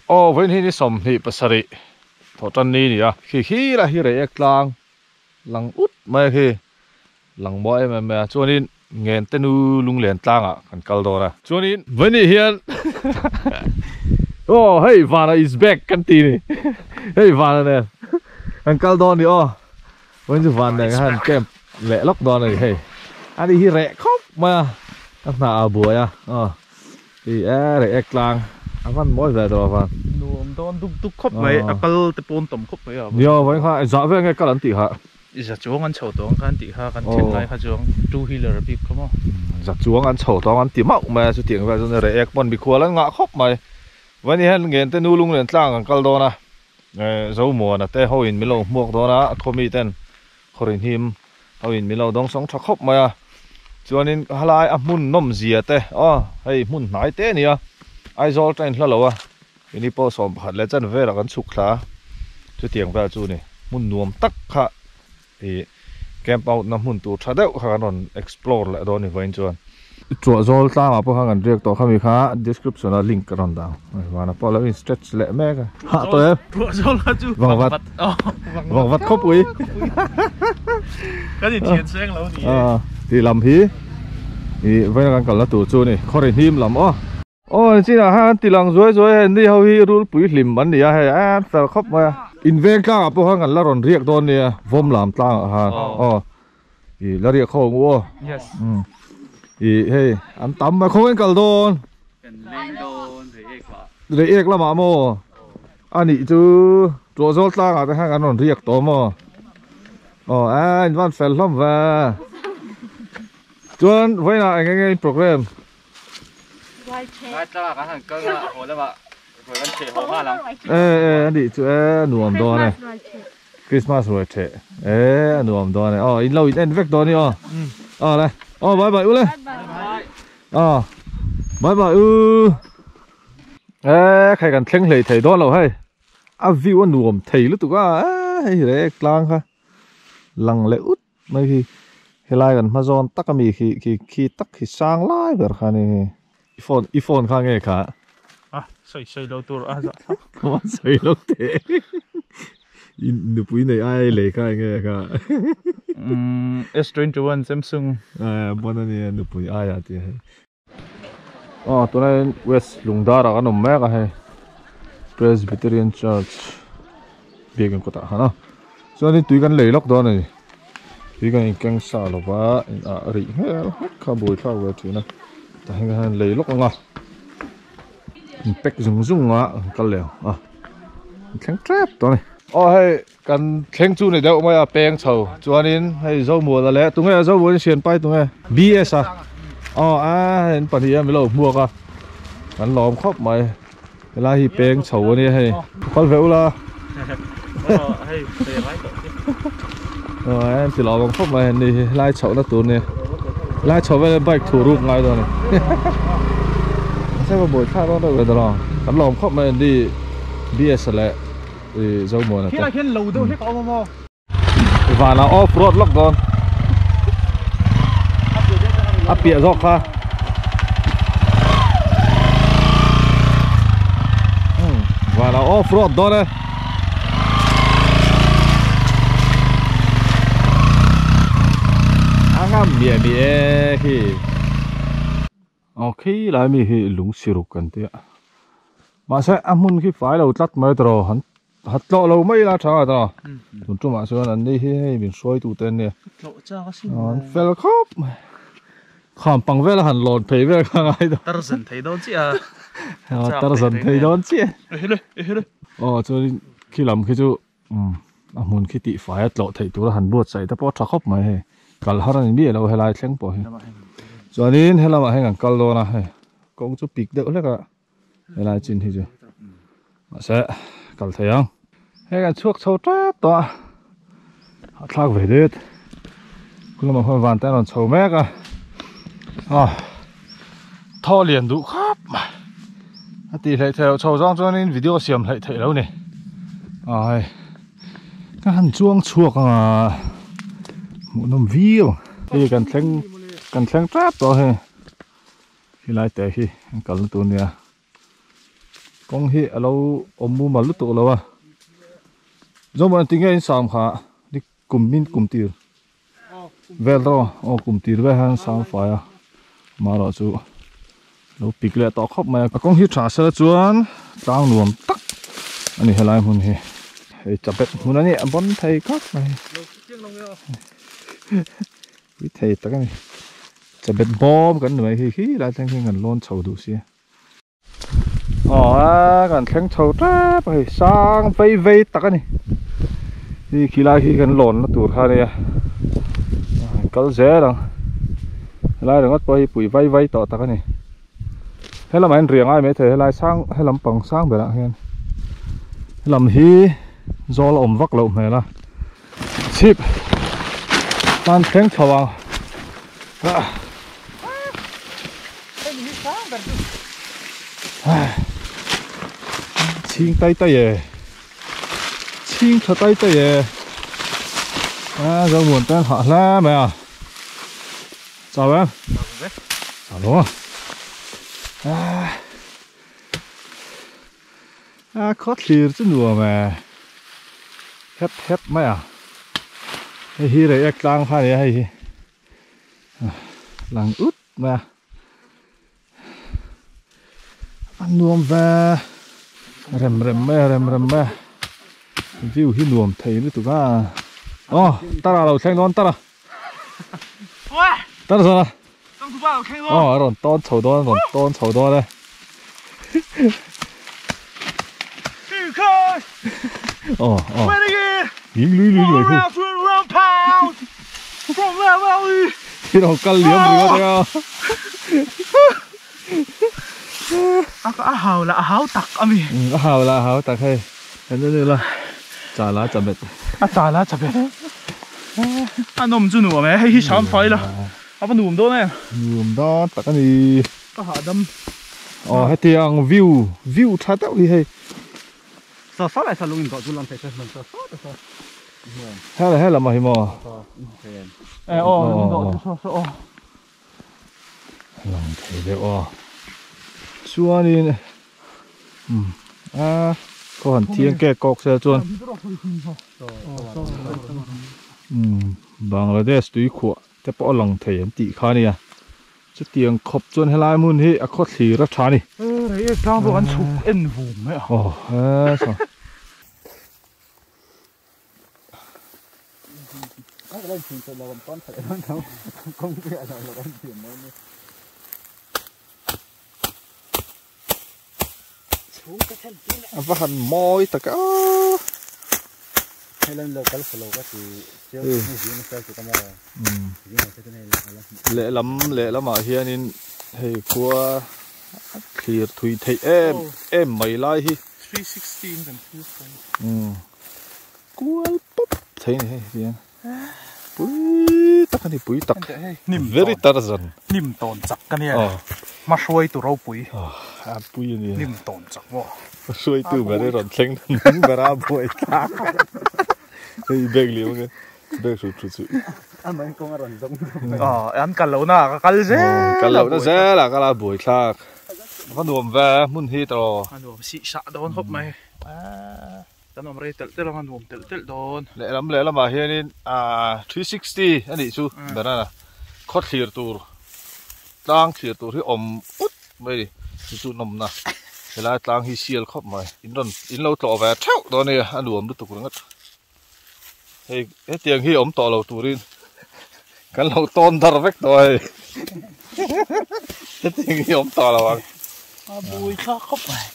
ô với hi som hi pasari thọ chân ni à khi là hi re ek lang lang út mai khi lang boy mà cho nên nghen tenu lung len tlang à kan kal do ra cho nên với ni hiền oh hey Vana is back kan ti ni hey Vana nè kan kal do ni oh với như Vana này han kem lẹ lóc do này hey anh đi hi re khóc mà các nào bùa à thì re ek lang anh mỗi về rồi Van nuông đón đúc khóc vậy akal te pon tom khóc vậy à nhiều vậy ha rõ về cái lần tỷ hả giờ chuông ăn chầu toang kan ti ha kan chen lai ha chuông two wheeler big không à giặt chuông ăn chầu toang ăn tỉ mạo mà số tiền về rồi re ek bon bị khua lên ngã khóc màyวันนี้เห็นเงินเต้นูลุงเรียนต่างกันกัลโดนะเจ้าหมัวนะเต้เขาอินมิโลหมวกโดนะเขามีเต้นเขาเรียนหิมเขาอินมิโลดองสองชักคบมาจวนนี้ฮาลายอ่ะมุนนมเสียเต้เฮ้ยมุนไหนเต้เนี่ยไอโซลเต้นแล้วเหรอวะอันนี้พอสอบผัดแล้วจันเวลากันสุกขาจะเตียงแบบจูนี่มุนนวมตักค่ะแกมเอาน้ำมุนตัวชาเดวค่ะกันนอน explore และโดนนี่ไว้จวนจั่วโซลตามมาพวกเขาเรียกตัวเขามีค่า description และ link กันดาวว่านะพอแล้ว stretch เละแม่กันฮะตัวเองจั่วโซลละจูวังวัดครบอุ้ยก็จะเทียนแสงแล้วนี่ที่ลำพีนี่ไว้กันกันละตัวจูนี่เขาเรียนทีมลำโอ้จริงนะฮะตีหลังสวยๆนี่เขาฮีรูปปุ๋ยหลิมมันเนี่ยให้แฟลครบมาอินเวกล้าพวกเขากันละรอนเรียกตัวเนี่ยวมลำตั้งฮะแล้วเรียกเขางัวเฮ้ยอันตั้มมาเขาเป็นกัลโดนเรียกละมาโมอันนี้จูตัวโซลตั้งอาจจะให้กันนอนเรียกตัวโมวันเฟลล้อมว่าจวนไว้นะไงโปรแกรมได้จ้ากันก็โหแล้วว่าเผื่อกันเฉยหัวผ้าแล้วอันนี้จูหนุ่มโดนเนี่ยคริสต์มาสรวยเฉยหนุ่มโดนเนี่ยอินเราอินเวกโดนนี่เลยบายบายเลยบายบายใครกันเข่งเลยถ่ายโดนเราให้วิวหนุ่มถ่ายรู้ตัวก็ให้เด็กกลางค่ะหลังเลยอุดไม่คือเฮลัยกันมาจอนตักมีขี้ตักขี้สร้างไล่แบบค่ะนี่อีโฟนข้างเงี้ยค่ะใส่เราตัวมันใส่ลูกเตะหนูปุ้ยในไอ้เลยข้างเงี้ยค่ะS21 Samsung บนนี้หนูปุ้ยไอ้อะที่ตัวนั้นเวสลุงดารากันหนุ่มแม่ก็ให้ Presbyterian Church เบียกันก็ตาฮะเนาะส่วนนี้ตุยกันเลยล็อกดอนเลยตุยกันแกงซาลว่าอะไรเฮ้ยข้าวบุยข้าวเวทีนะแต่ให้กันเลยล็อกงะเป็กซุ่งอ่ะกันแล้วแข็งแทบตัวนี้ให้กันแข็งจูนี่เดี๋ยวไม่เอาแป้งเฉาจวนนี้ให้เจ้ามัวแล้วตรงนี้เจ้ามัวเชียนไปตรงนี้ BS เห็นปัญญาไม่รู้มัวก็กันล้อมครอบไหมเวลาที่แป้งเฉานี่ให้คอนเฟลละให้เตะไว้ก่อนสิล้อมครอบไหมนี่ไล่เฉาแล้วตัวนี้ไล่เฉาไปใบถูรูปไงตัวนี้ใช่ป่ะบ่อยข้าวต้องได้เลยตลอดกันล้อมครอบไหมดี BS แหละเจ้ามัวนะที่เราเห็นเราดูที่เขาเอามาว่าเราออฟโรดล็อกก่อนเปียรอกค่ะว่าเราออฟโรดดอนเลยมีที่โอเคแล้วมีที่ลุงสิรุกันเดียมาใช้อามุนที่ฝ่ายเราตัดไม่ตรอหัดเราไม่ละช้าตรอคุณจุ่มมาส่วนอันนี้ให้เป็นช่วยตูเต้นเนี่ยเฟลครับข้ามปังเวลหันหลอนเพย์เวลข้างไอ้ตัวตระสันไทยโดนเจี๊ยตระสันไทยโดนเจี๊ยเฮ้ยจนขี้ลำขี้จูอามุนขี้ติฝ่ายเราไทยตัวหันรวดใส่แต่พอชักครบไหมกัลฮารันนี่เราให้ลายเชียงปอยจวนนี้ให้เรามาให้กันกัลโลนะให้กงจูปีกเด็กเล็กอะให้ลายจินที่จูมาเสะกัลเทียงให้กันช่วงโชว์แทบตัวทากเวเดดคุณมาคนวันแต่นอนโชว์แม่กันท่อเลียนดูครับตีไทยเทลโชว์จ้องจวนนี้วิดีโอเสียมไทยแล้วนี่การช่วงชั่วกันหมุนวิวที่กันแข่งแทบตัวเฮ้ที่ไล่แต่ที่กันตัวเนี้ยก con hi alo mu mà lúc tụ lâu à do mà tiếng nghe sam khá đi cùng tiền về đó cùng tiền về hàng sam phải à mà đó chú lâu bịt lại tao khóc mà con hi trả sơ chuan trang nuông tắc anh này lại muốn hi chập bét muốn anh ấy bón thầy các này với thầy tắc này chập bét bom cái này hi hi lại thành cái ngành lon chầu đủ xí gần khen chầu ra phải sang vây vây tắc này thì khi lại khi gần lon nó tụt ra đây có dễ đâu lại đừng có bơi bụi vây vây tọt tắc này hay là anh riêng ai mấy thế lại sang hay làm bằng sang vậy đó hen làm hi do là ôm vác lộn này là chip tan khen chầu chiên tay tay về chiên thật tay tay về giờ muốn tên họ la mày à chào em chào đúng không khó thiệt chứ đùa mà hết mày à hay hi đấy ek lang pha đấy hay lang út mà ăn nuông về rem mẹ view hi nuông thấy nữa tụi ta ta là đầu xanh non ta là sao rồi ton chầu đó đây những lưới khi nào cắt liếm thì có thấy hào là hào tặc ami hào là hào tặc hay thế nên là trả lá chậm bệt trả lá chậm bệt nó không chịu nổi mà hay chán phải là bắt nụm đó nè nụm đó tặc cái gì có hạ đâm hay tiếng view thay tao đi hay sao lại sao luôn có chú làm thế mình sao hay là mà hi mò lòng thấy được xua đi có hẳn tiếng kẹt cọc xe chuan Bangladesh túi khua thế bỏ lòng thấy em tị khá nè chút tiếng khop chuan hay lai mun hi khó xì rất chán đi đấy trang bộ ăn chụp em vùng ấy sao lên chỉnh cho nó con phải nó không biết là con chuyển nó và hẳn môi tất cả hay lên lầu cái thì chiếu cái gì nó sẽ chỉ có màu lệ lắm mà hiện in hay qua khi thui thấy em mày lại hi 316 cần qua pop thấy này hiện bụi tắc này bụi tắc very Tarzan nim tòn chặt cái này mà xuôi từ rau bụi bụi này nim tòn chặt vô xuôi từ về đây rồi xanh về ra bụi tắc cái bèn liều cái bèn sụt anh mới không ăn rồng anh cắt lẩu na cắt nó dễ là cái là bụi tắc con đuồm về muốn hít rồi anh đuồm xị xạ đón hộp mày tao nói đây tel là anh tel đón lệ lắm mà hiện in 360 anh đi chú đó là khót clear tour tang clear tour thì út mấy đi chú nằm na thế là tang hi siêu khóc mày in lâu tọt về theo đó này anh đuồm được tụt ngất hey tiếng hi tọt lâu turin cái lâu ton đar vek rồi tiếng hi tọt lâu bùi khóc mày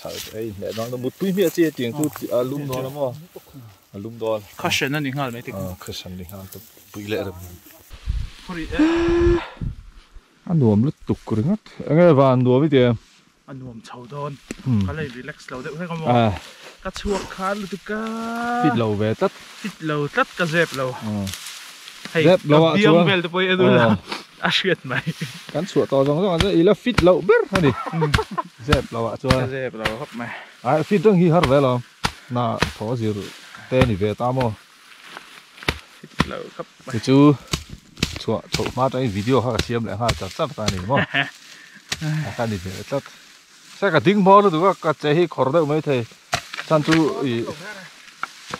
trời ơi mẹ nó một túi mía chia tiền tu lum đó lắm mà lum đó cushion anh đi ngal mấy tiếng cushion đi ngal tu bụi lệ rồi anh nuông lúc tục rồi ngắt anh nghe vào anh nuông với tiền anh nuông chầu đón cái này relax lâu đấy không mà cắt chuột khá luôn tất cả fit lâu về tất cái dẹp lâu dẹp lâu à chú về tôi bây giờ shit mày cắn chuột to giống như là fit lâu bớt hả đi dẹp lâu à chú dẹp lâu hấp mày fit đang hi hở về lâu na thò gì rồi tên thì về tao mà fit lâu hấp thì chú mà cái video ha xem lại ha chặt chặt ta này mà cái này về chặt sẽ cả tiếng bò được cả chế hi khó đâu mấy thầy san tu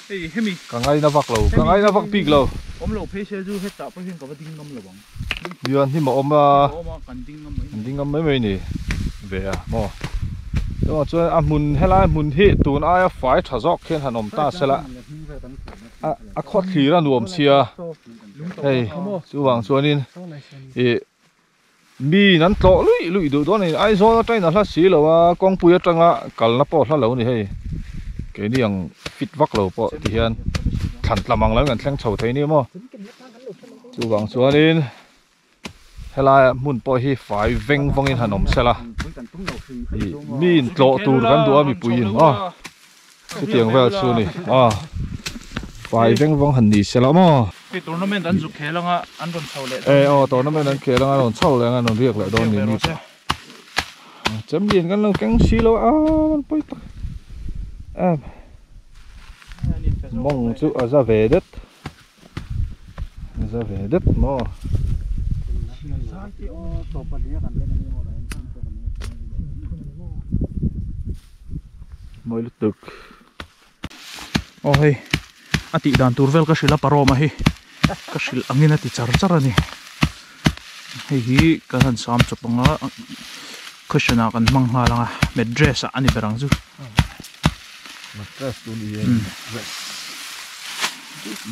Hey, hemi. cả ngày nó vạc lầu cả ngày nó vạc pig lầu Lầu phê xe du hết tạo phải hiện có tiếng ngâm là bằng. Duyên thì mà Cần tiếng ngâm mấy. tiếng ngâm mấy nè về à mò nhưng mà cho à mun hay là mun hi tuần ai phải thà dọc khen hà nôm ta sẽ là khoát khí ra nuông xia hey chú vàng cho nên mi nắn to lụi đồ đó này ai do trái nó là xí là con bùi trăng á cල් nó bỏ là lâu này hey cái này yang fit vắc lâu bỏ thì hiện thằng làm bằng lâu ngàn thằng chầu thấy nè mò chú vàng cho nên hay là muốn bỏ hi phải veng vong in hà nôm sẽ là mi to tu gan đồ mi bùi in cái tiếng vào xưa này phải veng vong hẳn đi sẽ là mò cái tournament anh chụp khéo là anh còn sầu lệ. Tournament anh khéo là anh còn sầu lệ anh còn riêng lại đó này chấm điền cái nó căng xí lâu mình bơi mong chú ở ra về đất mà mới lúc được hey ati dan turvel ka sila paroma hi ka sil angin ati char ani hi ka han sam chapanga kushana kan mangha langa me dress ani berang chu stress tu ni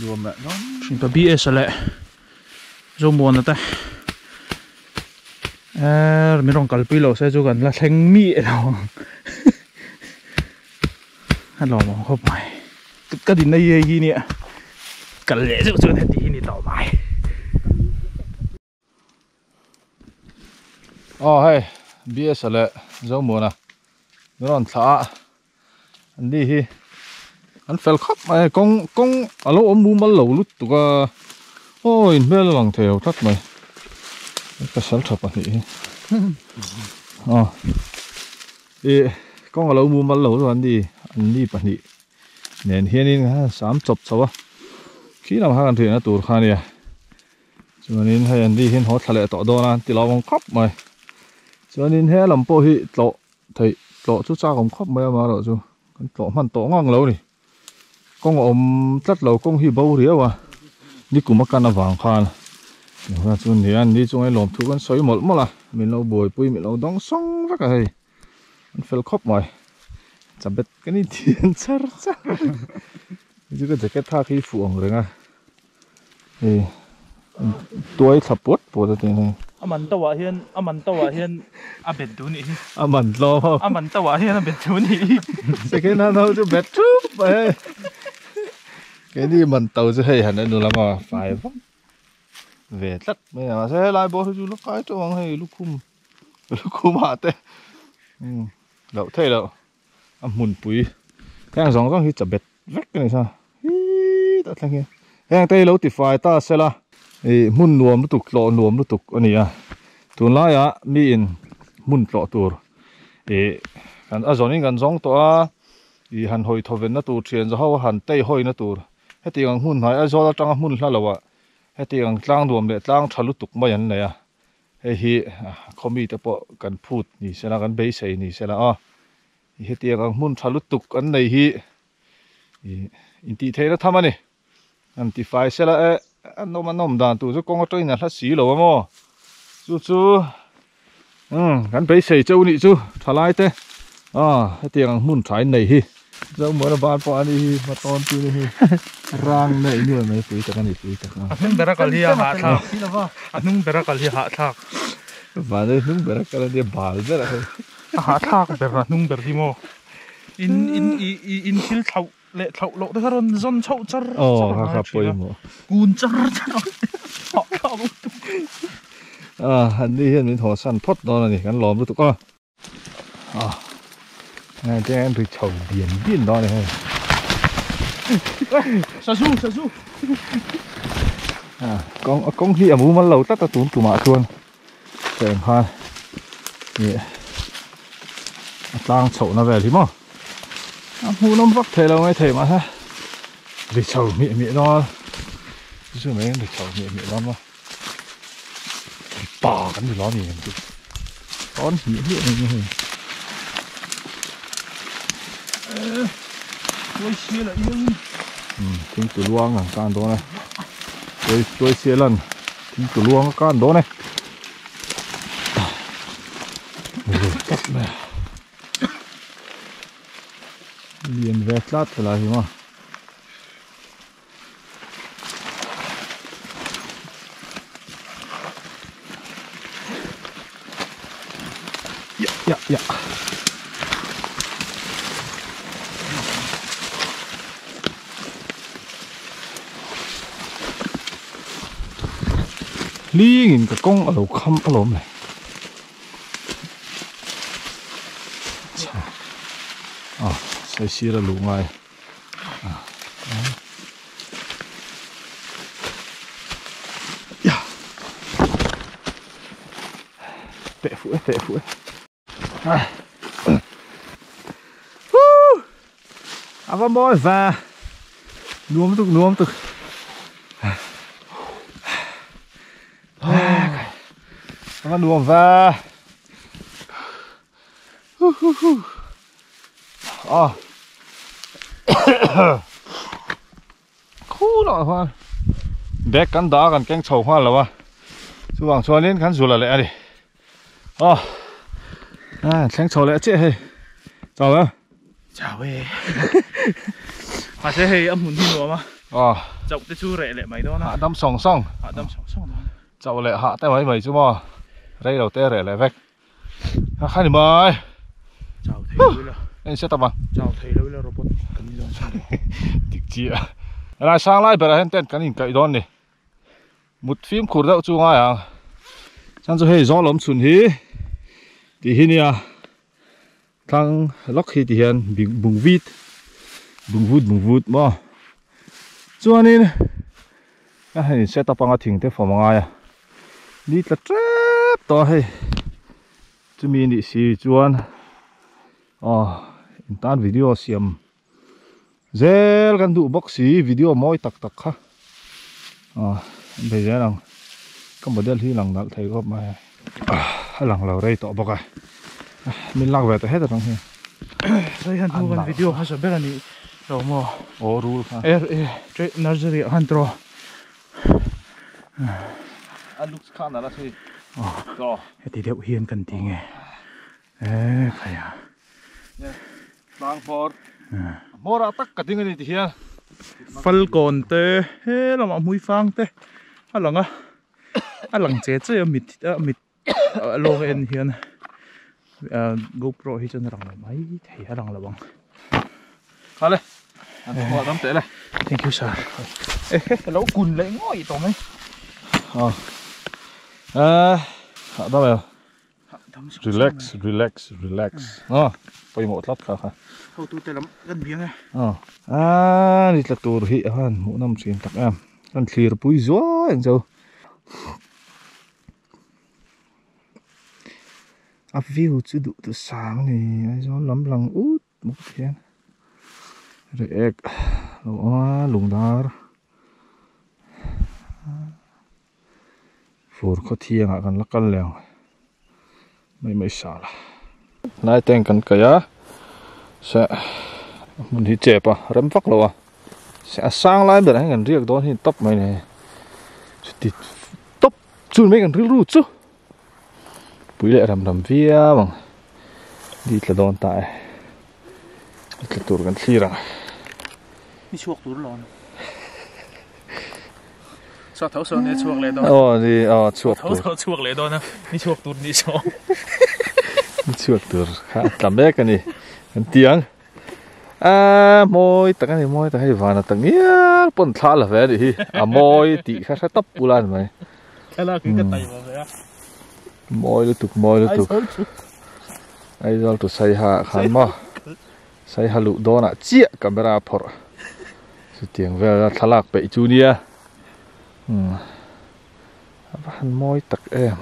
luôn mẹ nó sin pa bs ale zo mon ata mi rong kalpilo se chu kan la thleng mi lo hello mo khop mai cái gì này gì nè cần lẽ rượu chưa thì đi tàu mãi hey bs ale zo mo na nó thả anh đi hi anh phải khóc mày con alo ôm bu mal lẩu lút tụi ca ôi mẹ là lòng theo thắt mày cái sẵn thật à nhỉ con alo bu mal lẩu rồi anh đi bà nhỉ nên hiện nay sắm chụp sao á khi nào hàng thuyền nó tụt khai nè cho nên hay anh đi hiện họ thà lệ tọt đo na thì lao con khóc mày cho nên hay làm po hi tọt thấy tọt chút cha cũng khóc mày mà rồi chú tọt man tọt ngang lâu này con ôm tất lâu con hi bầu riêu à đi cùng mắc cana vàng khan rồi cho nên anh đi trong ấy làm thu con sấy một là mình lâu bồi pui mình lâu đóng xong rất là hay anh phải khóc mày chả biết cái này tiền char chứ cái jacket tha khi phụ rồi nghe tuổi thập bút bộ thế này aman tawa hian a bet du ni aman lo aman tawa hian a bet du ni second hand đâu chứ bet trúp cái này mình tàu chứ hay hẳn nữa là mà phải về tất bây giờ sẽ lại bỏ chú lúc cái chỗ hay lúc khum hạ thế đậu thế đâu mun pui cái giống con hi chả bet vét cái này sao ta thằng kia cái tay lâu thì phải ta sẽ là mun nuông nó tục lọ nuông nó tục anh à tuần lai à mi in mun lọ tur kan azon kan giống to han hoi thoven na tur thian zo han tay hoi na tur he tiang mun hai azol atang mun hla lawa he tiang tlang nuông le tlang thalu tuk mai an le he hi khomi te po kan phut ni sela kan be sei ni sela he tiang mun thalu tuk an nei hi in ti the na thamani an ti fai sela nom dan tu chu kong atoi na hla si lo mo chu kan be sei chau ni chu thalai te he tiang mun thai nei hi zo mo na ban po ani hi ma ton tu ni hi rang nei ni mai pui ta kan ni pui ta anung bera kal hi ha thak anung bera kal hi ha thak va de nung bera kal de bal bera ha thak bera nung ber hi mo in hil thau le thau lo de ron zon chau char ha poi mo kun char han đi hiện mình thò săn phốt đó này gắn lòm được con này thế em bị chầu biển đó này sa su con hi mu mà lâu tắt ta tốn tụ mạ chuan chèn ha tang chậu nó về thì mà mu nó vắt thế đâu ngay thế mà ha bị chầu miệng nó chứ mấy bị chầu miệng lắm mà bỏ cái gì đó thì con miệng này tôi xia là yên tiếng tủ luang à can đó này tôi xia lần tiếng tủ luang can đó này cắt này liền về lát trở lại mà dạ lý nghìn cái con ở đầu khăm ở lốm này sai xia là lũ ngay tệ phụ vào môi và nuông tục vào nuông và khu nọ hoa bé cắn đá gần canh sầu hoa là ba chú bằng cho lên cắn rùa là lẹ đi canh sầu lẹ chết hay chào em chào em mà sẽ hay âm hồn thiên nữa mà chậu cái chú rẻ lẹ mấy đó hạ đâm sòng song chậu lẹ hạ tay mấy chú mò đây đầu tê rẻ lẹ vách khai đi mời chào thầy là anh sẽ tập bằng chào thầy là robot cần gì đó tiếc chi à là sang lại bây giờ hiện tên cái hình cậy đón đi một phim khổ đau chú ngay à chẳng cho hay gió lắm xuân hí thì hi nè thằng lóc hi thì hiện bị bùng vút mà cho nên cái này sẽ tập bằng thỉnh tới phòng ngay à đi là trap to hay chú mình đi xí chuan tan video xem zel kan du box xí video moi tak ha bây giờ rằng có model hi lằng thấy góp mà lằng lầu đây tọ bọc à mình lắc về tới hết rồi không đây hắn thu video hay sao biết là gì rồi mà rule ha trade nursery han tro looks khan là thế rồi thì đều hiền cần tí nghe phải à lang for mora tak ka ting ni ti hian falcon te he lama mui fang te alanga alang che che mit long en hian GoPro hi chon rang mai thei rang lawang khale ho dam te le thank you sir lo kun le ngoi to mai đó là relax bây một lát cả hầu tu te lắm gần biếng ấy đi là tour hi han mỗi năm xuyên tắc em ăn clear bùi gió anh châu view chứ đủ từ sáng này gió lắm lòng út một thiên rồi egg lùng đar phur có thiêng à cần lắc cân lèo mấy xả là nãy tên cần cái á sẽ mình đi chẹp à rắm vắt rồi à sẽ sang lại được hay cần riêng đó thì tóc mày này thì tóc chun mấy cần riêng rút chứ bùi lệ rầm vía bằng đi là đòn tại là tụt gần xì rồi đi chuộc tụt lon sao thấu sơn này chuộc lại đó chuộc thấu chuộc lại đó nè đi chuộc tụt đi chuộc chuộc tụt làm bé cái này cái tiếng môi tặng cái này môi tặng hay vào là tặng nhá bận thà là về đi môi tị khá tấp bulan mày cái là cái tay vào vậy môi liên tục ai rồi tụi say hạ khán mà say hà lụ đó là chia camera phở sự tiếng về là thà lạc bậy chú nia hắn môi tặng em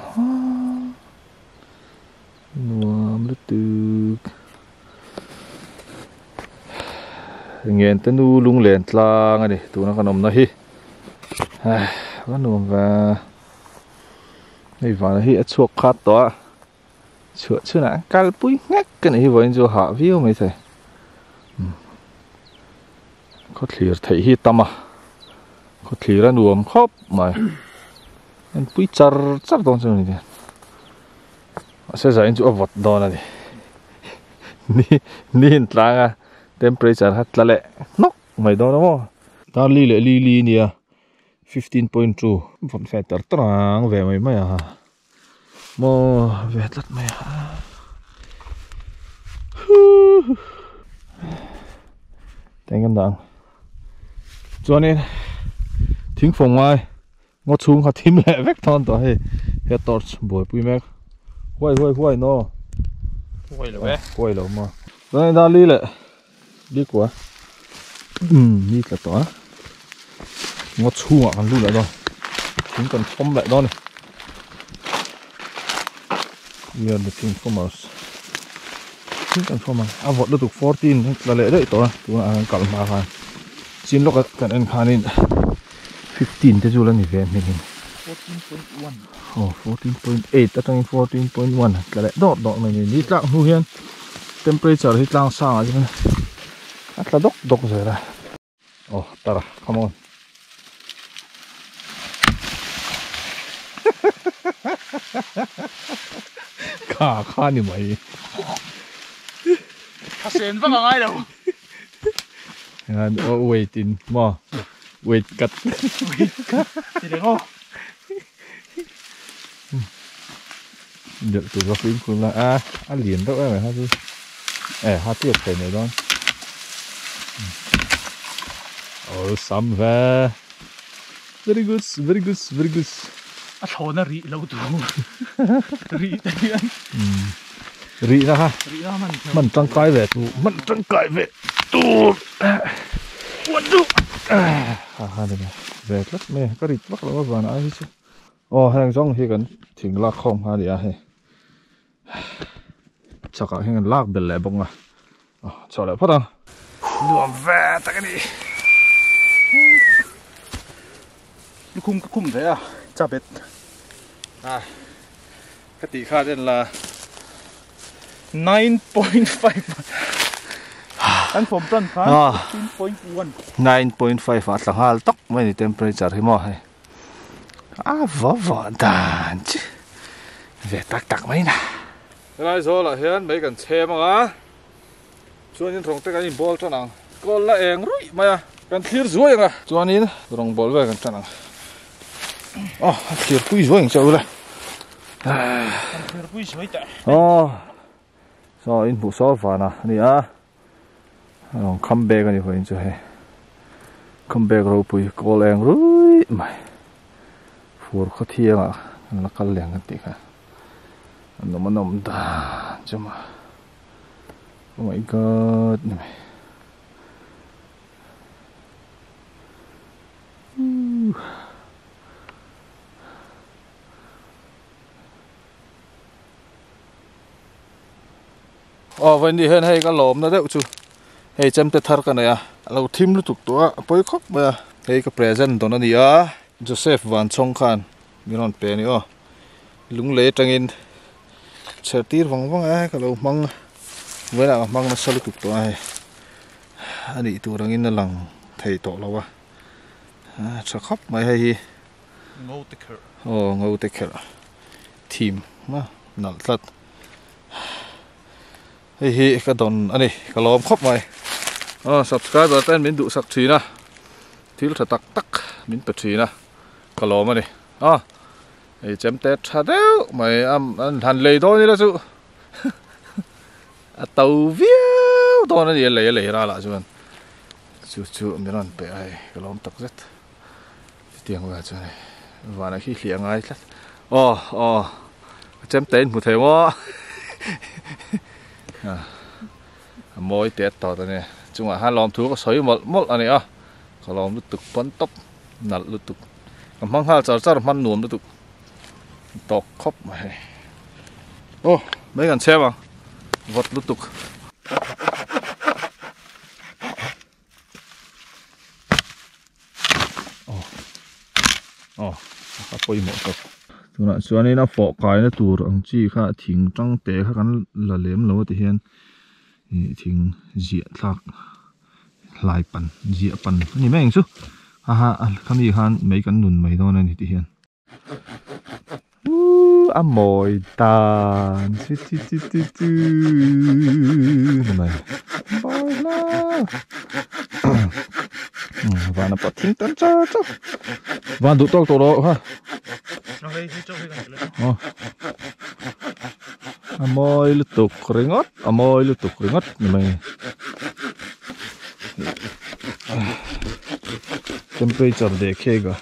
nuông lướt từ nghe tên nu lung lên la ngay đi tụi nó còn nằm nó hi vẫn nuông và này vào nó hi chuột khát đó chuột chưa nãy cá bụi ngắt cái này hi vào cho họ view mấy thầy có thlir thấy hi tama có thlir ra nuông khóc mày anh bui char char don cho này sẽ giải cho vật đó này nín trăng temperature hát lệ nóc mày đó đúng không ta li lệ li nè 15.2 vẫn phải tờ trăng về mày mày à mò về lật mày à đánh cái đằng cho nênทิ้งphòng ngoài ngó xuống họ thím lệ vét thon tao hay hết torch bồi bùi mẹ quay nó quay là mà đây đã li lệ đi quá đi là tao ngó xuống ăn luôn lại rồiทิ้งcần phong lại đó này giờ đượcทิ้งphong màทิ้งcần phong mà vọt được 14 là lệ đấy tao tụi ăn cẩn mà phải xin lúc cần ăn khá nên 15 thế rồi là như vậy mình 14.1 14.8 ta tăng 14.1 là lại đọt mình đi lặng nu hiền temperature hít lang sang chứ là độc rồi là tara come on khá như vậy sen vâng ai đâu waiting mà wait cut thì được không được từ cái phim cũng là liền đâu em ha chứ ha tiếp cái này đó some very good thò nó rỉ lâu từ rỉ tay anh rỉ ra ha mình trăng cài về tu what do đây này về rất mê cái rỉ bắt nó vào nó chứ hàng giống thì cần thỉnh lạc không ha đi hay chắc là hàng lạc bền lẹ bông cho lại phát luồng về ta cái đi khum thế à chả biết cái tỷ khá tên là 9.5 anh phòng trần khá 15.1 9.5 phát là hal tóc mấy temperature thì mò hay vỏ đàn chứ về tắc mấy nè cái số là hiện mấy cần xe mà cho nên thằng cái ball cho nàng con là em rồi mà cần thiệt rồi à cho nên thằng ball về cần cho nàng thiệt quý rồi sao đây rồi in bộ số vào nè nè comeback cái này phải cho hay comeback rồi bùi con em rồi mày phur khó thiêng nó cắt liền cái tí cả nó mà nằm đà chứ mà oh my god này vậy đi hơn hay cái lốm nó đấy chú hay chấm tết thar cái này lâu thím nó tục tua bôi khóc mà hay cái present đó nó đi Joseph Van Chong Khan miron pe ni lung le tangin chertir wang ka lo mang wena mang na salu tuk to ai ani tu rangin na lang thei to lo wa cha khop mai hi ngau te kher team ma nal tat hi ka don ani ka lom khop mai subscriber ten min du sak thina thil tha tak min pe thina ka lom ani chém tết thật đấy mày ăn hành lì thôi đi đó chứ tàu viêu to nó gì lấy ra lại chứ mình ăn bể ai cái lom tắc rất tiếng vào chỗ này và này khi liệng ai lắm chém tết một thời quá môi tết to này chung là hai lom thú có sấy một anh này cái lom nó tục bắn tóc nặn nó tục cầm hăng hai chảo man nuông nó tục tóc khóc mày mấy gần xe mà vật lút tục các bôi một cặp tụi nó xưa này nó phọ cái nó tụt ông chỉ khá thỉnh trăng té khá cắn là lém lâu thì hiện thỉnh diện lai pan zia pan ni meng chu ha khami khan mei kan nun mai don ani ti hian a moi tan chi mai moi la van a patin tan cha van du tok to lo ha amoy lutuk ringot ni mai temperature de khega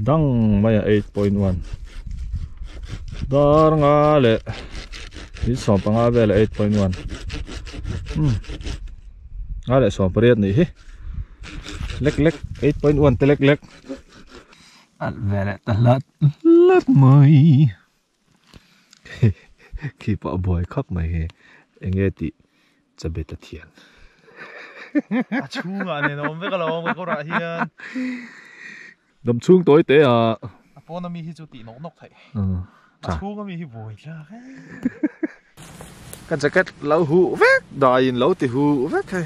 dang maya 8.1 dar nga le hi so pa nga bela 8.1 nga le so pariat ni hi lek 8.1 te lek al vele talat lat mai khi pa boy khap mai he enge ti chabeta thian chunga ne nom ve ka lo ko ra hian dam chung toi te a pona mi hi chu ti nok thai chunga mi hi boi la kan jacket lau hu vek da in lau ti hu vek he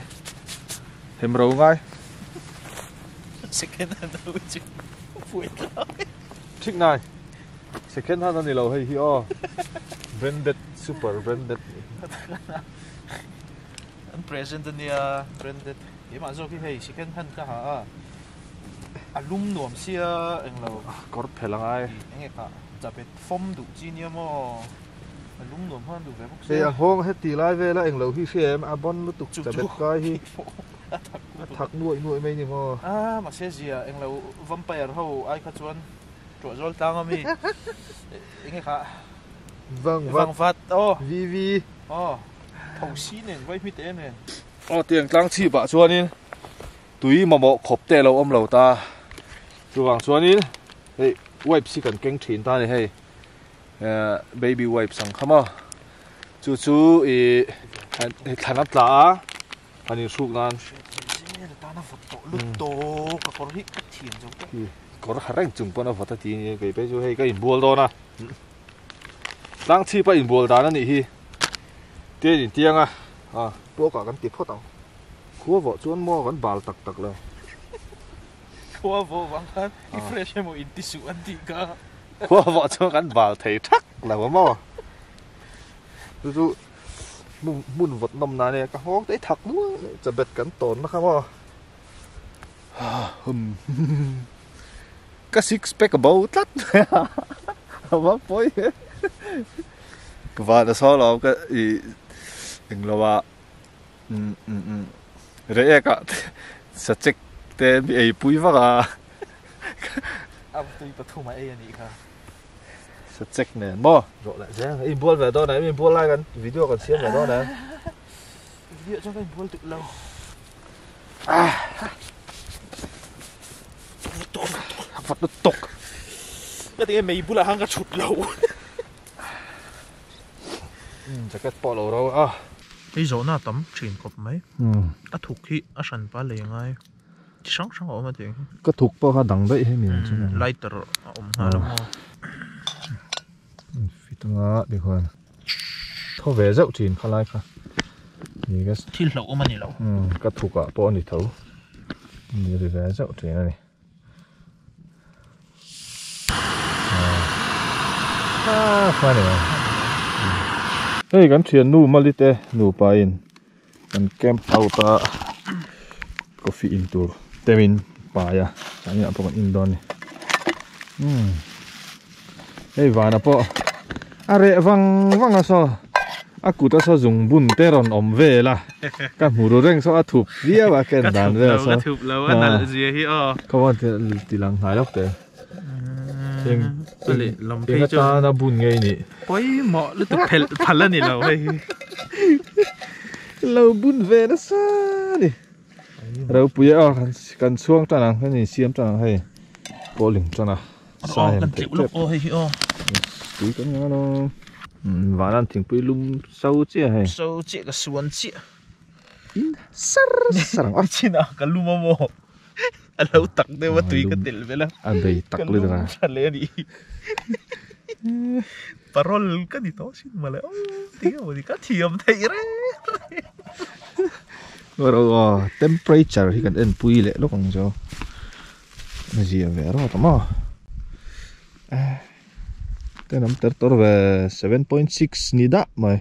hem ro ngai second hand đâu chứ boi la thik nai second hand ani lo hi o branded super branded present nia branded ye ma zo ki hei second hand ka ha alum nuam sia eng lo kor phelangai eng ka chapet form du chi nia mo alum nuam han du ve bok se a hong he ti lai ve la eng lo hi sem a bon lu tuk chapet kai hi thak nuai mai ni mo mà se zia eng lo vampire ho ai kha chuan tro zol tang ami eng ka vang vat o vv o thau si nen vai mi te nen o tiang tlang chi ba chuanin tui mamo khop te lo om lo ta chuwang chuanin hei wipe si kan keng thin ta ni hei baby wipe sang khama chu e thanat la ani suk nan ta na phot to lu to ka kor hi ka thien jo kor harang chung pona vata ti ni ke pe chu hei ka in bol do na tlang chi pa in bol da na ni hi te in tiang a to ka kan ti phot ang khua vo chuan mo kan bal tak lo khua vo wang kan i fresh mo in ti su an ti ka khua vo chuan kan bal thei thak la mo chu mun vot nom na ne ka hok te thak nu cha bet kan ton na kha mo ka six pack about tat wa poi ka va da so lo ka i eng lo wa re ka sa check te bi ei pui va ga ab tui pathu mai ai ani ka sa check ne mo ro la jang i bol ve do na i bol lai kan video kan siam ve do na video cho cái bol tu lâu phật nó tục cái tiếng mày bula hang cái chụt lâu jacket polo đâu cái chỗ nào tắm chuyển cột mấy thuộc khi sẵn pa liền ngay sáng ở mà tiếng cái thuộc bao ha đằng đấy hay miền chứ lighter hà lắm phi tung á đi khoan thâu về dậu chuyển khai lại cả gì cái thiên lẩu mà nhỉ lẩu cái thuộc á bao nhiêu thấu như thế về dậu chuyển này khoan này hey kan thian nu malite nu pa in kan camp out ta coffee in tur temin pa ya chani apo kan in don ni hey vana po are wang aso aku ta so jung bun teron om ve la ka muru reng so athup via ba ken dan ve so ka thup lo anal ji hi ko wa ti lang hai lok te eng ale lam pe cho ta na bun ngei ni poi mo lu tu phal ni lo hei lâu bún về nó xa đi đâu bây giờ cần xuông cho nàng cái này xiêm cho nàng hay có lỉnh cho nàng sai cần chịu lúc ô hay ô túi cái nó và đang thỉnh bơi lum sâu chứ hay sâu chị cái suôn chị sar sar ở trên nào cái lum mò lâu tắc đây mà túi cái tiền về là anh đây tắc lên rồi à lên đi parol kan dito sin mala oh tiga mo di ka thiam thai re rồi temperature thì cần en pui lệ lúc còn cho gì về đó tao mà cái nắm temperature về 7.6 ni đã mày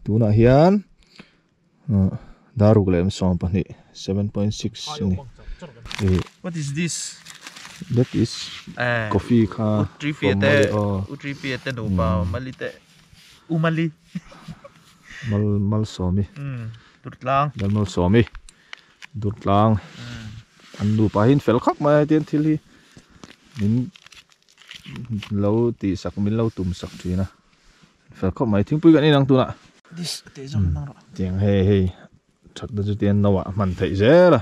tu na hian daru lem som pa ni 7.6 ni What is this? that is coffee kha Utripiete no ba malite umali mal somi tutlang mal somi dutlang an du pa hin fel khak mai ten thil hi min lo ti sak min lo tum sak thina fel khak mai thing pui kan inang tu na this te jom nang ro tiếng hey thật đó chứ tiền đâu ạ mình thấy dễ là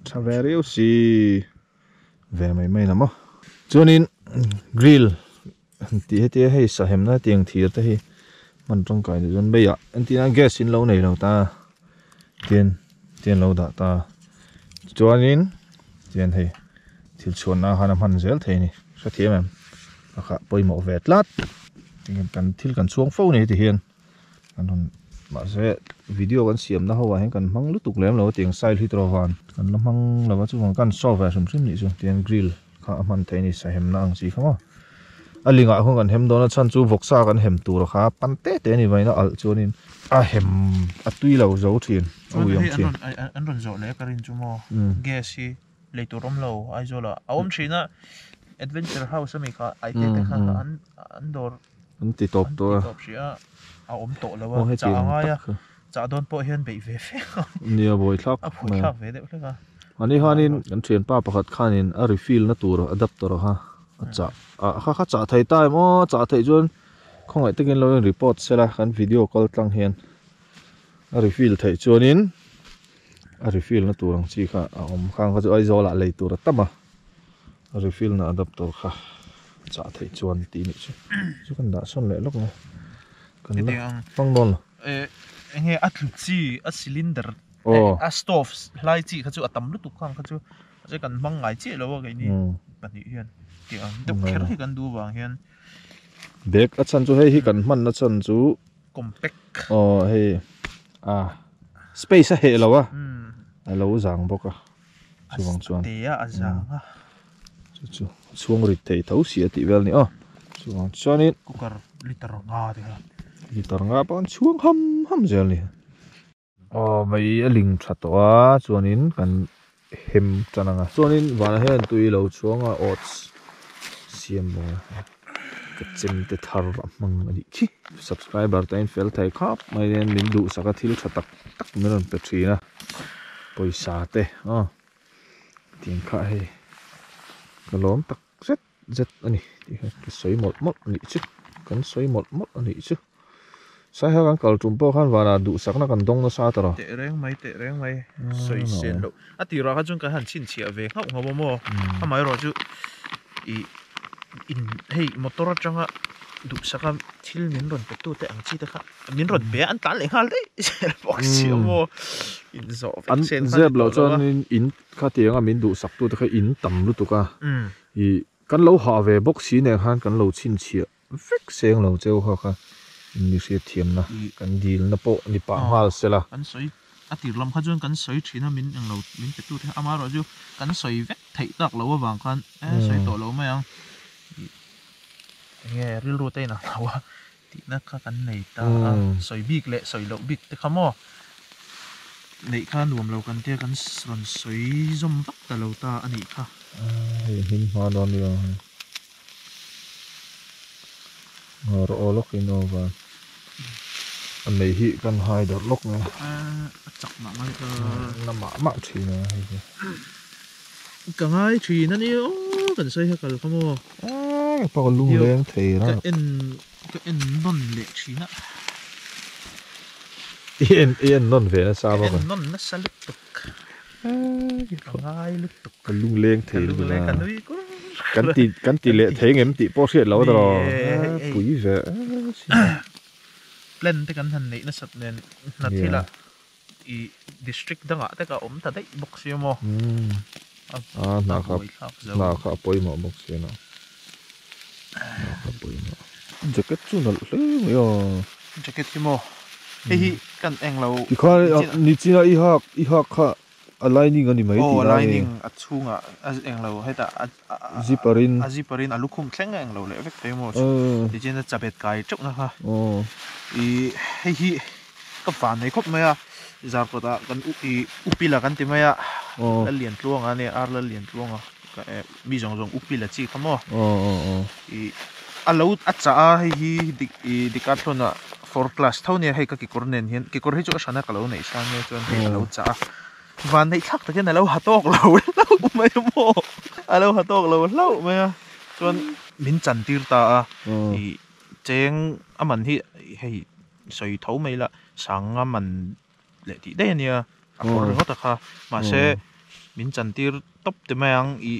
sao về riêu xì về mấy lắm á cho nên grill tí hết tí hay sợ hem nó tiền thiệt thế mình trong cái dân bây giờ anh tí ăn gas xin lâu này đâu ta tiền lâu đã ta cho nên tiền hay thì chuồn na hàng năm dễ thế này sao thế mà cả bơi mỏ vẹt lát cần thil cần xuống phâu này thì hiền anh mà sẽ video kan siam na hawa hen kan mang lu tuk lem lo tiang sai hi trowan kan lamang lawa chu kan so va sum sim ni chu tiang grill kha man thei ni sa hem na ang chi khama alinga khong kan hem do na chan chu voksa kan hem tur kha pan te ni vai na al chunin a hem atui lo zo thin au yom thin an ron zo le karin chu mo gas hi le turom lo ai zo la awm thina adventure house mi kha ai te kha an dor an ti top to om to lawa cha nga ya cha don po hian bei ve fe nia boi thlak ve de ka ani hanin kan thian pa pakhat khanin a refill na tur adapter ha cha kha cha thai tai mo cha thai jon khongai takin lo report sela kan video call tlang hian a refill thai chonin a refill na turang chi kha om khang kha chu ai zola lei tur tama a refill na adapter kha cha thai chon ti ni chu kan da son le lok na pang don nge atluchi a cylinder a stove lai chi kha chu atam lu tu khang kha chu je kan mang ngai che lo ga ni kan ni hian ti ang duk kher hi kan du wang hian bag a chan chu hei hi kan man na chan chu compact hei space a he lo a lo zang boka chuang chuan te a zang a chu chuang rit thei tho si ati vel ni chuang chuanin cooker liter nga de liter nga pan chuang ham zel ni mai a ling thato a chuanin kan hem chananga chuanin wana hen tui lo chuanga oats siam bo ka chem te thar mang ani khi subscriber tain fel thai khap mai ren min du saka thil thatak tak meron pe thina poisa te ting kha he kalom tak zet ani ki soi mol ani chu kan soi mol ani chu sai ha kan kal tumpo khan wana du sakna kan dong na sa taro te reng mai soi sen lo ati ra ka jung ka han chin chia ve ngau ngau mo amai ro chu in hei motor atanga du saka thil min ron pe tu te ang chi te kha min ron be an tan le hal dei box chi mo in zo an zeb lo chon in kha tianga min du sak tu te kha in tam lu tu ka I kan lo ha ve box si ne khan kan lo chin chia vek seng lo cheu kha ni se thiam na kan dil na po ni pa hal sela kan soi ati lam kha jon kan soi thina min ang lo min pe tu the ama ro ju kan soi vek thei tak lo wang khan soi to lo mai ang nge ril ru te na wa ti na kha kan nei ta soi big le soi lo big te khamo nei khan nuam lo kan te kan ron soi zom tak ta lo ta ani kha hin ma don yo ro olok inova an nei hi kan hai dor lok na chak ma mai ka na ma thina ka ngai thina ni kan soi ha kal khamo pa lung leng thei ra ka en non le thina en non ve na sa ba non na salut tuk ngai lut tuk lung leng thei na kan ti le thei ngem ti po siat lo dro pui ve plan te kan han nei na sat nen na thila I district danga te ka ta dai box mo na kha poi mo box na jacket chu na le yo jacket mo hi kan eng lo thì khoa ni chỉ là y hak kha aligning anh mấy oh tí lining at chunga as eng lo heta ziparin aziparin alukhum thleng eng lo le vek te mo ti chen chapet kai chok na ha i hi ka van nei khop maya zar ko ta kan upila kan ti maya la lian tluang ani ar la lian tluang ka mi jong jong upila chi khamo i alo acha hi decathlon 4 class thoni hei ka ki kornen hian ki kor hi chu sana ka lo nei sang ne chon hei alo cha van nei thak takin alo hatok lo mai mo alo hatok lo mai chon min chan tir ta i cheng aman hi hei soi tho mai la sang aman le ti de nia a kor ngot kha ma se min chan tir top te mayang i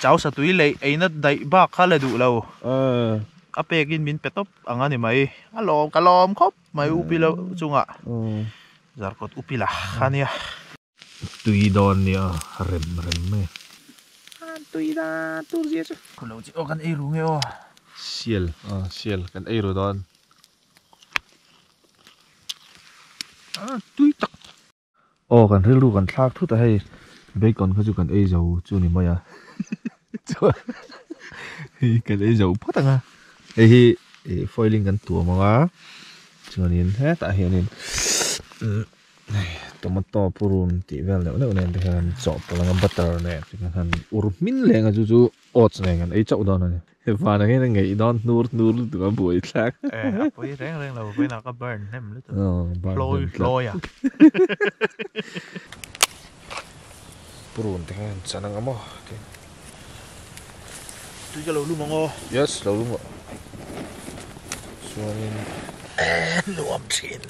chau sa tui le eina dai ba kha le du lo apekin min petop angani mai alom kalom khop mai upila chunga zarkot upila khania tùy đòn nè rem me tùy da tur dia chu kulo chi o kan ei ru nge o sial kan ei ru đòn tùy tak kan ril ru kan thak thu ta hei bacon kha chu kan ei zo chu ni maya hi kan ei zo patanga hi foiling kan tu manga chuanin he ta hianin tomato purun ti vel le ne de han chop lang butter ne han ur min lenga chu oats ne kan ei chau don ne he fa na he ngei don nur tu ka bui thak poi reng lo poi na ka burn nem lu loi à purun te han chanang amo tùy ka lo lu mongo yes lo lu mo chuanin nuam chin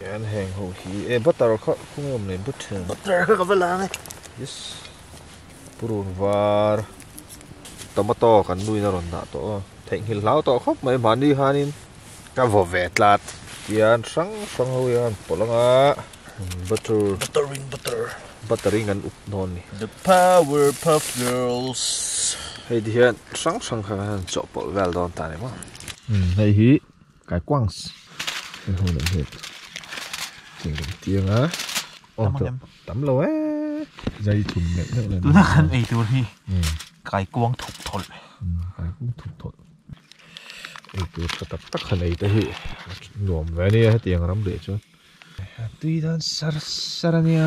yan heng ho hi butter kha khungom ne butter ka vela ngai yes purun var tomato kan nui na ron na to theng hil lau to khop mai mani hanin ka vo vet lat yan sang ho yan polanga buttering an up non ni the Powerpuff Girls hei di hian sang kha han chop pol vel don ta ne ma hei hi kai kwangs ho le het tiếng á tắm lâu ấy dây thùng miệng nữa là nó khăn ấy tôi đi cái quang thục thổi cái cũng thục thổi ấy tôi tập tắc khăn ấy tới nuông về đi tiếng lắm để cho tuy đang sarania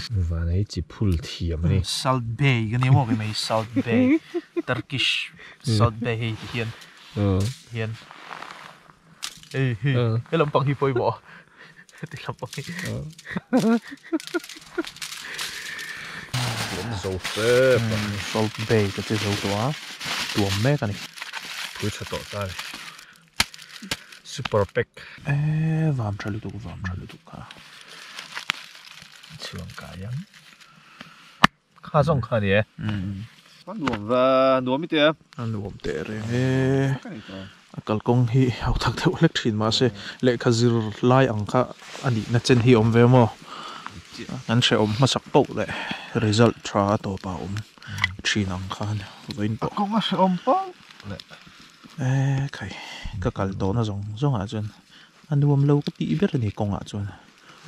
và này chỉ pull thiểm này Salt Bay cái này một cái này Salt Bay Turkish Salt Bay hiền hiền cái lồng bằng hi phơi bỏ thì làm bằng hi dầu phê Salt Bay cái chế dầu tua mẹ cái này cứ cho tỏ ra super pack vam tra lu tu ka chuông cả yang khá rong khá đi con nuông và nuông mít em nuông tệ rồi akal kong hi hau thak theu lek thin ma se le khazir lai angkha ani na chen hi om ve mo an she om ma sak po le result tra to pa om thin angkha ne vein po kong a om po le khai ka kal to na zong a chen anuam lo ka ti ber ni kong a chon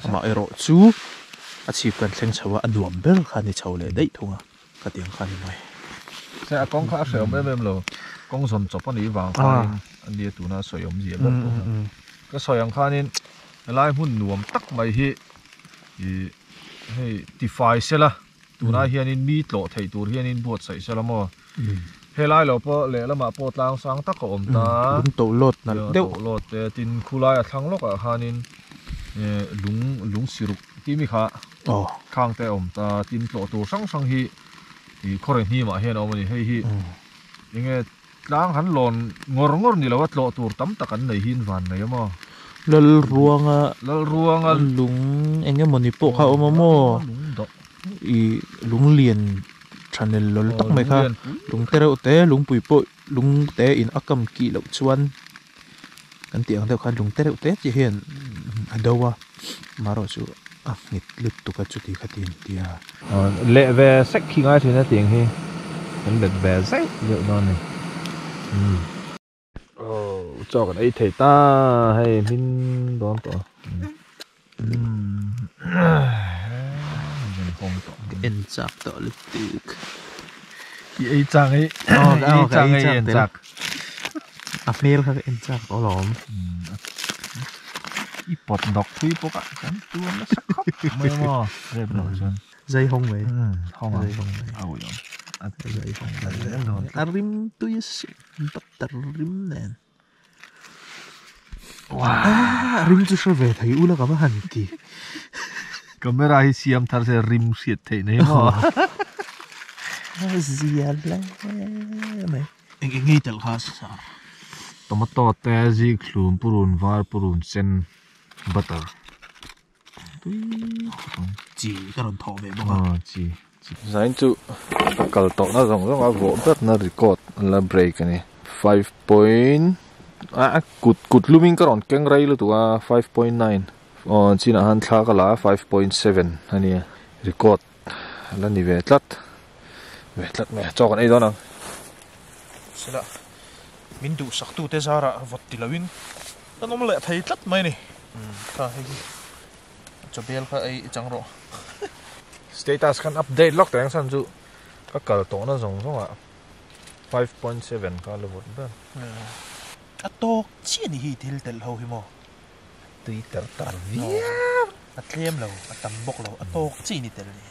ama ero chu achieve kan thleng chawa anuam ber kha ni chawle dei thunga ka tiang kha ni mai se a kong kha se om em lo kong som chop ani wang kha anh đi tụi nó soi ống gì đó, cái soi ống khan nên lại hun nuông tắc mày hi, hey defy xe la, tụi nó hiện nên meet lộ thầy tụi hiện nên buat sấy xe la mà, hey lại lộ po lẽ là mà po lang sang tắc có ôm ta, tổ lót nè, tổ lót tin khu lại thang lốc à khan nên lúng siruk tí mi khá, khang te ôm ta tin lộ tổ sang hi, thì khoren hi mà hiện ôm này hey hi, nhưng lang han lon ngor ni lawat lo tur tam takan nei hin van nei mo lal ruanga lung enge moni po kha omo i lung lian channel lol tak mai kha lung tereu te lung pui po lung te in akam ki lo chuan kan tiang deuh kha lung tereu te chi hian adowa maro chu ngit lut tu ka chu ti khatin tia le ve sek khi ngai thina tiang hi Hắn bẹt bè rách rượu non này. Cho cái đấy thầy ta hay mình đón tỏ. En chak to lik tik. Cái chang ấy. Cái chang ấy en chak. Mail ka en chak to lom. I pot dok thui po ka kan tu nó sắc khóc. Mơ mò. Đẹp rồi chân. Dây hông vậy. Không à. Dây hông vậy. Ôi dồi. Dây hông. Arim tu yes. Rim nen. Wow. Rim chu sure ve thai ula ka ma han ti. Camera hi siam thar se rim siat thei nei mo. Zia la. Mai. Ngi tel khas sa. Tomato te zi klum purun var purun sen butter. Chỉ cái lần thọ về bông Chỉ Zain chu kal to na rong rong a vo bet na record la break ani 5 point kut luming karon keng rai lu tua 5.9 china han thla ka la 5.7 ani record la ni ve tlat me cho kan ei don ang sila min du sak tu te zara vot ti lawin anom le thai tlat mai ni ka hi cho bel kha ai chang ro status kan update lok tang san chu ka kal to na rong rong a 5.7 ka lu vot ba atok chi ni hi thil tel ho hi mo Twitter tar atlem lo atam bok lo atok chi ni tel ni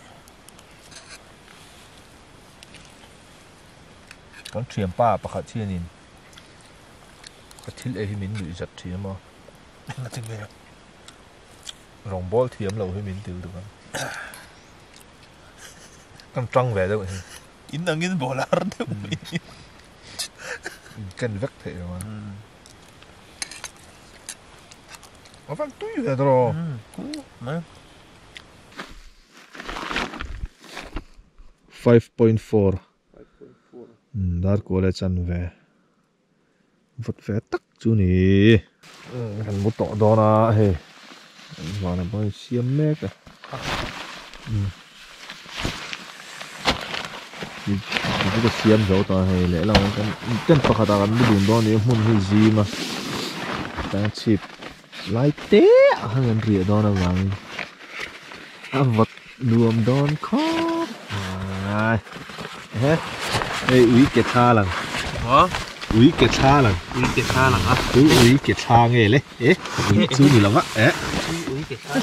kan thiam pa pakhat chianin ka thil e hi min lu zat thiam a na ting ve rong bol thiam lo hi min til du kan trăng về đâu in angin bolar đâu cần vắt thế mà nó vẫn tùy về rồi mà 5.4 dar cô lại chân về vật về tắc chú nè cần một tọ đó na he vào là bao xiêm mét à cái xiêm dấu tao hay lẽ là cái tên bạc hạt cái đùn đó này muốn hay gì mà đang chip lại té hàng ngàn rìa đó là vàng vật nuông đòn khó hết đây uy kiệt tha lần hả uy kiệt tha lần á uy kiệt tha nghe lấy chú gì lắm á uy kiệt tha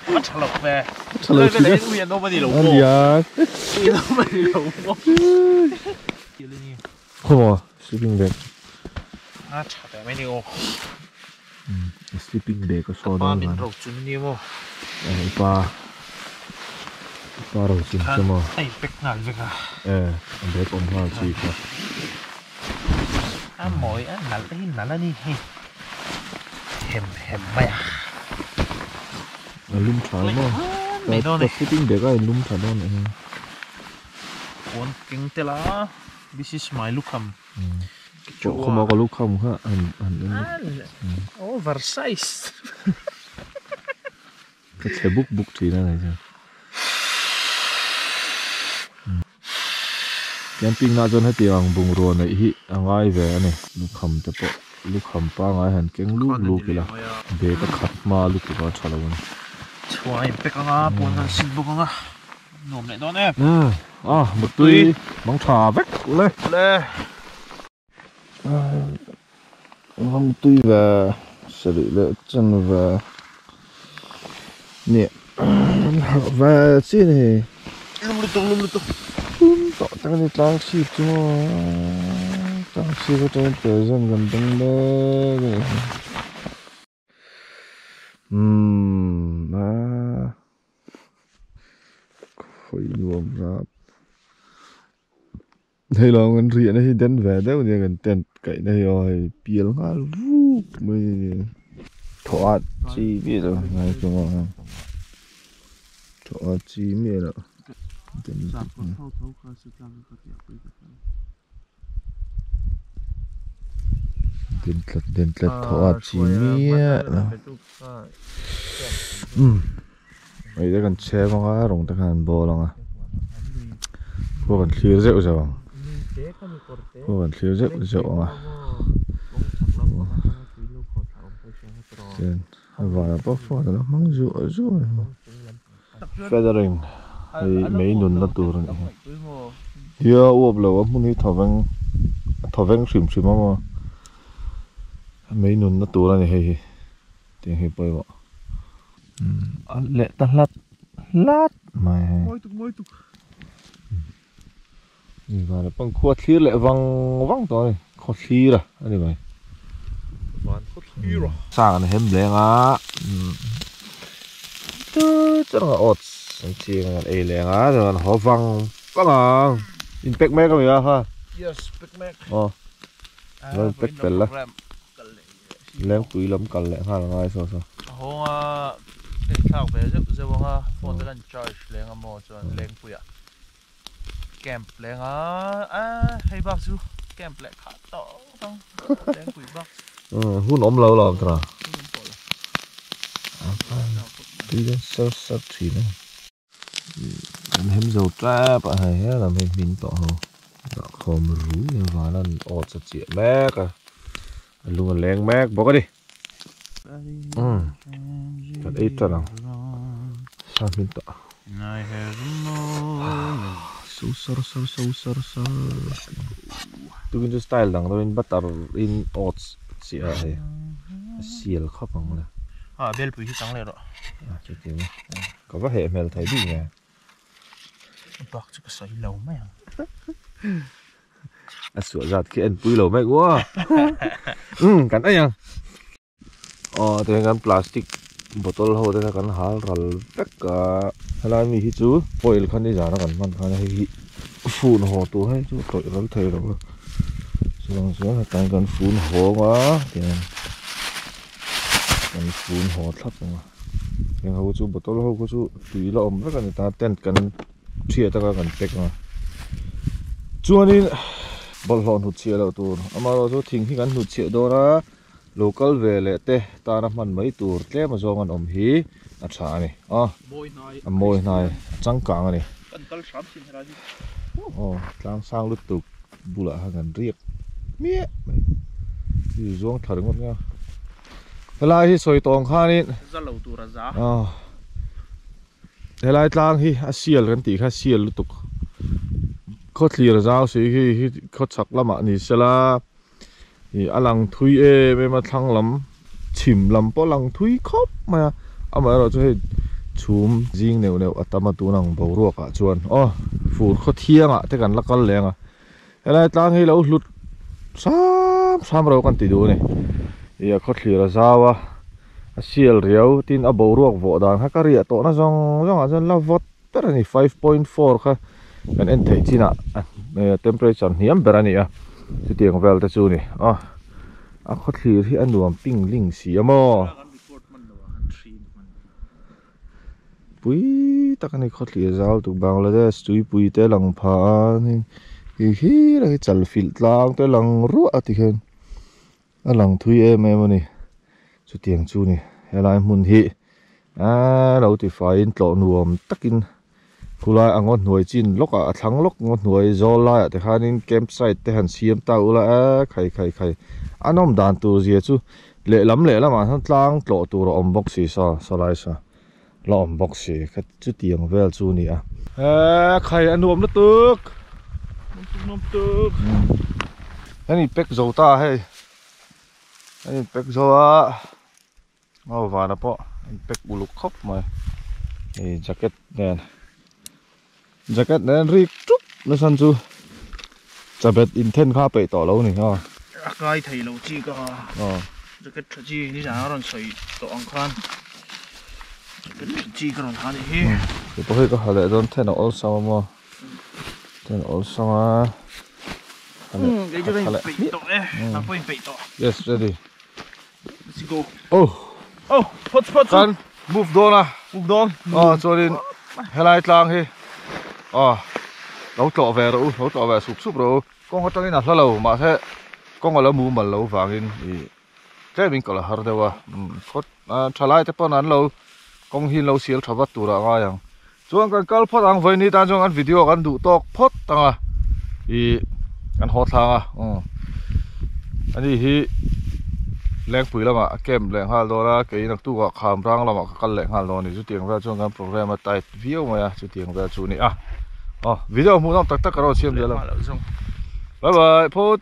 mất trả lộc về trả lộc gì đấy uy nó mà đi lộc ăn gì à uy nó mà đi lộc không à sleeping bag trả để mấy điều sleeping bag có số đó mà mình rầu chun nhiều mà pa rầu chun cho mà ai bek ngal về cả anh bé con hoa chi cả mỗi nal ni hem mày lum thả mà cái sleeping bag cái lum thả đó này con kinh tế lá this is my lookam chỗ không có lúc không ha oversize cái xe book thì nó này chứ camping na zon hati ang bung ro nei hi angai ve ani lukham te po lukham pa ngai han keng lu kila be ka khat ma lu ka chalawon chuai pekanga pon sin bukanga nom le don e một tui mong thả vách le mong tui về xử lý lệ chân về nè về chi này lum lu tỏ tăng đi tăng xịt chứ tăng xịt có trong thời gian gần tăng đấy mà khối nuông ra đây là ngân riêng này đến về đấy còn gần tiền cái này rồi biếng ngal vu mới thoát chi biết rồi ngay chung thoát chi biết rồi đến lật thoát chi biết rồi bây giờ cần che con á rồng ta cần bò lòng à cô còn khía rượu rồi cô còn khía rượu rượu à và bóc phốt nó mắng rượu rồi feathering thì mấy nôn nó tù rồi here uộp lẩu muốn đi thọ veng xìm mà mấy nôn nó tù rồi này tiếng hiệp bơi vợ lệ ta lát mà và là bằng khuất khí lệ văng thôi khuất khí rồi đây vậy sang này hem leng á chắc là ớt chiên là ấy leng á rồi họ văng có là impact mấy cái gì ha yes big mac rồi impact bền là leng quý lắm cần lẹ ha là ngay sao hông cái thao về giờ vâng phone tên charge leng amo cho leng quý à camp leng hay bác chú camp leng khá to không leng quý bác hun ốm lâu rồi cả tí sơ sơ chỉ này hem dầu tra bạn hay là mình tỏ hồ không rú như vậy là ọt sạch chuyện mẹ cả luôn leng mẹ bỏ cái đi thật ít ra nào sao mình tỏ sâu tôi cái style đằng tôi bắt đầu in ọt xịa hay xịa là khóc bằng này bel bùi trắng này rồi chứ tiếng có cái hệ mèo thấy gì nhỉ bác chứ có sấy lâu mấy sửa giặt khi ăn bùi lâu mấy quá cắn đấy nhá tôi cắn plastic bottle hồ tôi cắn hal ral tất cả hay là mình hít chú foil khăn đi giả nó cắn man khăn hay phun hồ tôi hay chú tội nó thấy rồi xuống là cắn phun hồ quá thì cắn phun hồ thấp mà yang hau chú bottle hồ chú tùy là rất là người ta tên cắn chia ta cắn tech mà chú anh bol hòn hụt chia đâu tu ama rồi chú thình khi cắn hụt chia đó là local về lệ tê ta nằm ăn mấy tour thế mà do ngon hi chả này môi này trắng cẳng này sang lướt tục bù lại hàng ngàn riết mía thì doang thở ngon nha thế lại hi soi tong khan in thế lại tlang hi asial kan ti kha sial lướt tục khó clear ra sự hi khó chắc lắm ạ ni sela thì alang thui em mà thăng lắm chìm lắm bỏ lăng thui khóc mà mà rồi cho chùm riêng nèo atama tu nang bầu ruột à chuan phun khó thiêng à thế cần lắc con leng à cái này tang hi lâu lụt sam rồi con tì đu này thì khó clear ra wa sial riau tin a bầu ruột vỗ đàn ha caria to na zong à dân la vot tất là 5.4 kha kan en thei china temperature hiam berani à thì tiếng vel ta chu này khó khăn thì anh nuông ping linh xì amo bui ta cái này khó khăn giao tụ Bangladesh chui bui te lang pha hi là cái chal fil lang te lang ruột thì khen lang thui em này chu tiếng chu này hay là mun hi đầu thì phải tlo nuông takin kulai angon nuôi chin lok thang lok ngon nuôi zo la te khanin campsite te han siam ta ula khai anom dan tu zia chu le lam ma han tlang tlo tu ro om box si sa lai sa lo om box si khat chu tiang vel chu ni khai anom na tuk ani pek zo ta he ani pek zo a mau va na po pek uluk khop mai jacket nen ri trúc nó san chu chabet inten kha pe to lo ni ha cái thầy lâu chi cả jacket chi đi ra rồi soi to ang khan jacket chi cái rồi thà đi he thì có hơi có hà lệ don ten all sama mo ten all sama cái chỗ này bị to đấy nó phải bị to yes ready let's go hot can move don cho nên helai tlang he lâu trọ về sụp rồi con có trong này là lâu mà thế con có lâu mù mà lâu vàng in thì thế mình có là hard đâu có trả lại thế bao nhiêu lâu con hin lâu xíu trả vắt tủ ra ngay chuan kan kal phot ang voi ni tan chuan an video kan du tok phot tanga I kan ho thanga ani hi leng pui lama kem leng hal dora ke inak tu ka kham rang lama kal leng hal do ni chu tiang va chuan kan program a tai view ma chu tiang va chu ni video mu nam tak tak karo chem dia la bye bye phot